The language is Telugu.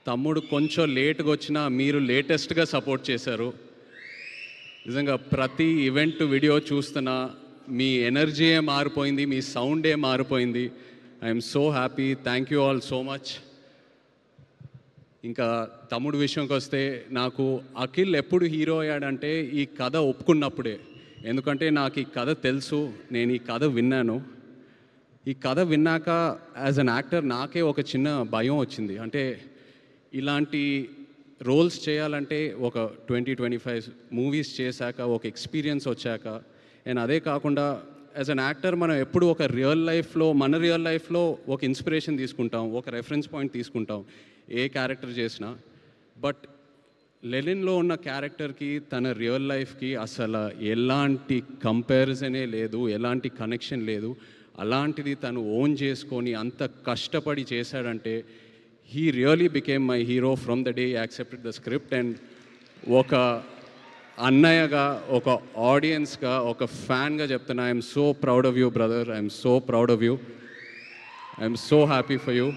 తమ్ముడు కొంచెం లేట్గా వచ్చినా మీరు లేటెస్ట్గా సపోర్ట్ చేశారు. నిజంగా ప్రతి ఈవెంట్ వీడియో చూస్తున్నా మీ ఎనర్జీయే మారిపోయింది, మీ సౌండే మారిపోయింది. I'm so happy. Thank you all so much. ఇంకా తమ్ముడు విషయంకి వస్తే, నాకు అఖిల్ ఎప్పుడు హీరో అయ్యాడంటే ఈ కథ ఒప్పుకున్నప్పుడే. ఎందుకంటే నాకు ఈ కథ తెలుసు, నేను ఈ కథ విన్నాను. ఈ కథ విన్నాక యాజ్ అన్ యాక్టర్ నాకే ఒక చిన్న భయం వచ్చింది. అంటే ఇలాంటి రోల్స్ చేయాలంటే ఒక 20-25 మూవీస్ చేశాక ఒక ఎక్స్పీరియన్స్ వచ్చాక, అండ్ అదే కాకుండా యాజ్ అన్ యాక్టర్ మనం ఎప్పుడు ఒక మన రియల్ లైఫ్లో ఒక ఇన్స్పిరేషన్ తీసుకుంటాం, ఒక రెఫరెన్స్ పాయింట్ తీసుకుంటాం ఏ క్యారెక్టర్ చేసినా. బట్ లెనిన్లో ఉన్న క్యారెక్టర్కి తన రియల్ లైఫ్కి అసలు ఎలాంటి కంపారిజనే లేదు, ఎలాంటి కనెక్షన్ లేదు. అలాంటిది తను ఓన్ చేసుకొని అంత కష్టపడి చేశాడంటే he really became my hero from the day he accepted the script. And ఒక అన్నయ్యగా, ఒక ఆడియన్స్గా, ఒక ఫ్యాన్గా చెప్తున్నా, I'm so proud of you brother. I'm so proud of you. I'm so happy for you.